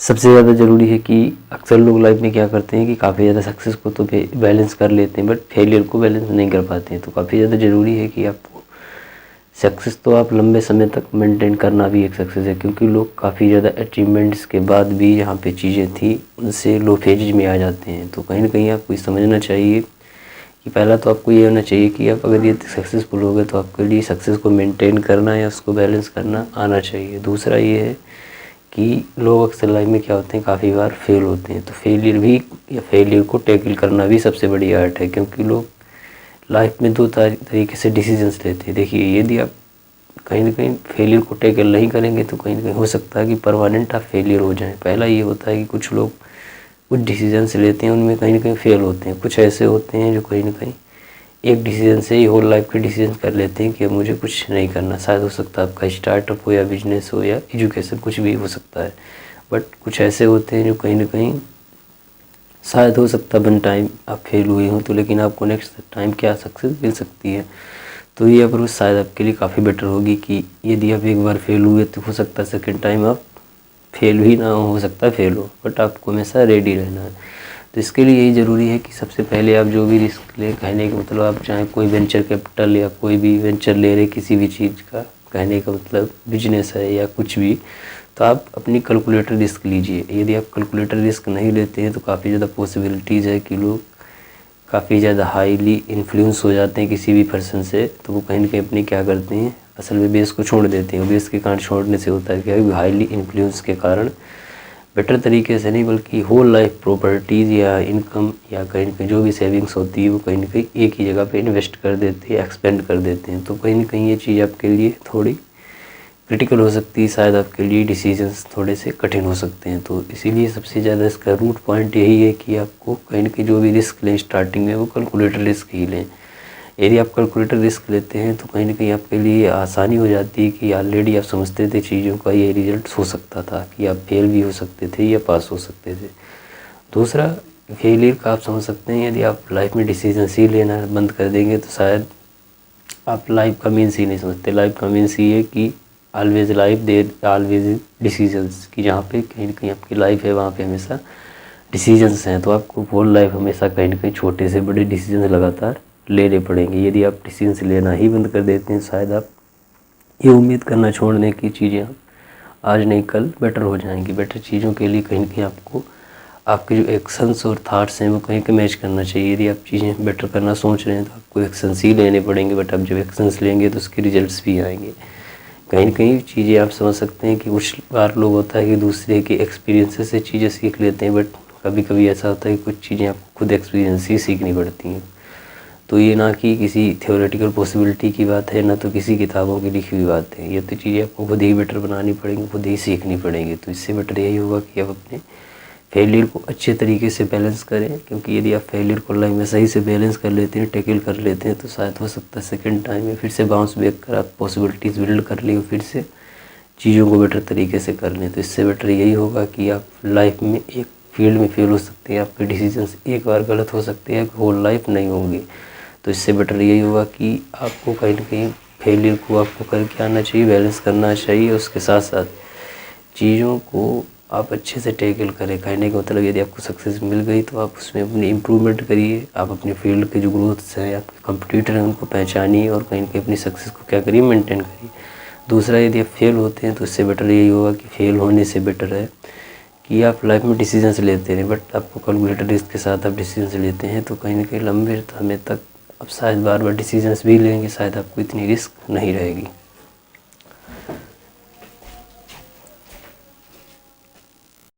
सबसे ज़्यादा ज़रूरी है कि अक्सर लोग लाइफ में क्या करते हैं कि काफ़ी ज़्यादा सक्सेस को तो बैलेंस कर लेते हैं, बट फेलियर को बैलेंस नहीं कर पाते हैं। तो काफ़ी ज़्यादा ज़रूरी है कि आपको सक्सेस तो आप लंबे समय तक मेंटेन करना भी एक सक्सेस है, क्योंकि लोग काफ़ी ज़्यादा अचीवमेंट्स के बाद भी जहाँ पे चीज़ें थी उनसे लो फेजेज में आ जाते हैं। तो कहीं ना कहीं आपको ये समझना चाहिए कि पहला तो आपको ये होना चाहिए कि आप अगर ये सक्सेसफुल हो गए तो आपके लिए सक्सेस को मेंटेन करना या उसको बैलेंस करना आना चाहिए। दूसरा ये है कि लोग अक्सर लाइफ में क्या होते हैं, काफ़ी बार फेल होते हैं। तो फेलियर को टैकल करना भी सबसे बड़ी आर्ट है, क्योंकि लोग लाइफ में दो तरीके से डिसीजंस लेते हैं। देखिए, यदि आप कहीं ना कहीं फेलियर को टैकल नहीं करेंगे तो कहीं ना कहीं हो सकता है कि परमानेंट आप फेलियर हो जाएं। पहला ये होता है कि कुछ लोग कुछ डिसीजंस लेते हैं, उनमें कहीं ना कहीं फेल होते हैं। कुछ ऐसे होते हैं जो कहीं ना कहीं एक डिसीजन से ही होल लाइफ के डिसीजन कर लेते हैं कि अब मुझे कुछ नहीं करना। शायद हो सकता है आपका स्टार्टअप हो या बिजनेस हो या एजुकेशन, कुछ भी हो सकता है। बट कुछ ऐसे होते हैं जो कहीं ना कहीं शायद हो सकता है वन टाइम आप फेल हुए हो तो, लेकिन आपको नेक्स्ट टाइम क्या सक्सेस मिल सकती है। तो ये अप्रोच शायद आपके लिए काफ़ी बेटर होगी कि यदि आप एक बार फेल हुए तो हो सकता है सेकेंड टाइम आप फेल ही ना हो सकता है फेल हो, बट आपको हमेशा रेडी रहना है। तो इसके लिए यही ज़रूरी है कि सबसे पहले आप जो भी रिस्क ले, कहने का मतलब आप चाहे कोई वेंचर कैपिटल या कोई भी वेंचर ले रहे किसी भी चीज़ का, कहने का मतलब बिजनेस है या कुछ भी, तो आप अपनी कैलकुलेटर रिस्क लीजिए। यदि आप कैलकुलेटर रिस्क नहीं लेते हैं तो काफ़ी ज़्यादा पॉसिबिलिटीज़ है कि लोग काफ़ी ज़्यादा हाईली इन्फ्लुएंस हो जाते हैं किसी भी पर्सन से। तो वो कहीं ना कहीं अपनी क्या करते हैं, असल में बेस को छोड़ देते हैं। बेस के कारण छोड़ने से होता है क्या, हाईली इन्फ्लुएंस के कारण बेटर तरीके से नहीं बल्कि होल लाइफ प्रॉपर्टीज़ या इनकम या कहीं ना कहीं जो भी सेविंग्स होती है वो कहीं ना कहीं एक ही जगह पे इन्वेस्ट कर देते हैं, एक्सपेंड कर देते हैं। तो कहीं ना कहीं ये चीज़ आपके लिए थोड़ी क्रिटिकल हो सकती है, शायद आपके लिए डिसीजंस थोड़े से कठिन हो सकते हैं। तो इसीलिए सबसे ज़्यादा इसका रूट पॉइंट यही है कि आपको कहीं ना कहीं जो भी रिस्क लें स्टार्टिंग में वो कैलकुलेटर रिस्क ही लें। यदि आप कैलकुलेटर रिस्क लेते हैं तो कहीं ना कहीं आपके लिए आसानी हो जाती है कि ऑलरेडी आप समझते थे चीज़ों का ये रिजल्ट हो सकता था कि आप फेल भी हो सकते थे या पास हो सकते थे। दूसरा, फेलियर का आप समझ सकते हैं, यदि आप लाइफ में डिसीजन ही लेना बंद कर देंगे तो शायद आप लाइफ का मीन्स ही नहीं समझते। लाइफ का मीन्स ये है कि always life there always decisions, कि जहाँ पे कहीं ना कहीं आपकी लाइफ है वहाँ पे हमेशा डिसीजंस हैं। तो आपको होल लाइफ हमेशा कहीं ना कहीं छोटे से बड़े डिसीजन लगातार लेने पड़ेंगे। यदि आप डिसीजन लेना ही बंद कर देते हैं शायद आप ये उम्मीद करना छोड़ दें कि चीज़ें आज नहीं कल बेटर हो जाएंगी। बेटर चीज़ों के लिए कहीं ना कहीं आपको आपके जो एक्शंस और थाट्स हैं वो कहीं के मैच करना चाहिए। यदि आप चीज़ें बेटर करना सोच रहे हैं तो आपको एक्शंस ही लेने पड़ेंगे, बट आप जब एक्शंस लेंगे तो उसके रिजल्ट्स भी आएंगे। कहीं ना कहीं चीज़ें आप समझ सकते हैं कि कुछ बार लोग होता है कि दूसरे के एक्सपीरियंसेस से चीज़ें सीख लेते हैं, बट कभी कभी ऐसा होता है कि कुछ चीज़ें आपको खुद एक्सपीरियंस ही सीखनी पड़ती हैं। तो ये ना कि किसी थ्योरेटिकल पॉसिबिलिटी की बात है, ना तो किसी किताबों की लिखी हुई बात है। ये तो चीज़ें आपको खुद ही बेटर बनानी पड़ेंगी, खुद ही सीखनी पड़ेंगी। तो इससे बेटर यही होगा कि आप अपने फेलियर को अच्छे तरीके से बैलेंस करें, क्योंकि यदि आप फेलियर को लाइफ में सही से बैलेंस कर लेते हैं, टैकल कर लेते हैं, तो शायद हो सकता है सेकंड टाइम में फिर से बाउंस बैक कर आप पॉसिबिलिटीज़ बिल्ड कर लें, फिर से चीज़ों को बेटर तरीके से कर लें। तो इससे बेटर यही होगा कि आप लाइफ में एक फील्ड में फेल हो सकते हैं, आपके डिसीजंस एक बार गलत हो सकते हैं, होल लाइफ नहीं होंगे। तो इससे बेटर यही होगा कि आपको कहीं ना कहीं फेलियर को आपको करके आना चाहिए, बैलेंस करना चाहिए। उसके साथ साथ चीज़ों को आप अच्छे से टैकल करें। कहने का मतलब यदि आपको सक्सेस मिल गई तो आप उसमें अपनी इम्प्रूवमेंट करिए, आप अपने फील्ड के जो ग्रोथ्स हैं, आपके कंपटीटर हैं उनको पहचानिए और कहीं ना कहीं अपनी सक्सेस को क्या करिए, मेंटेन करिए। दूसरा, यदि आप फेल होते हैं तो इससे बेटर यही होगा कि फेल होने से बेटर है कि आप लाइफ में डिसीजंस लेते रहें, बट आपको कैलकुलेटेड रिस्क के साथ आप डिसीजंस लेते हैं तो कहीं ना कहीं लंबे समय तक आप शायद बार बार डिसीजंस भी लेंगे, शायद आपको इतनी रिस्क नहीं रहेगी।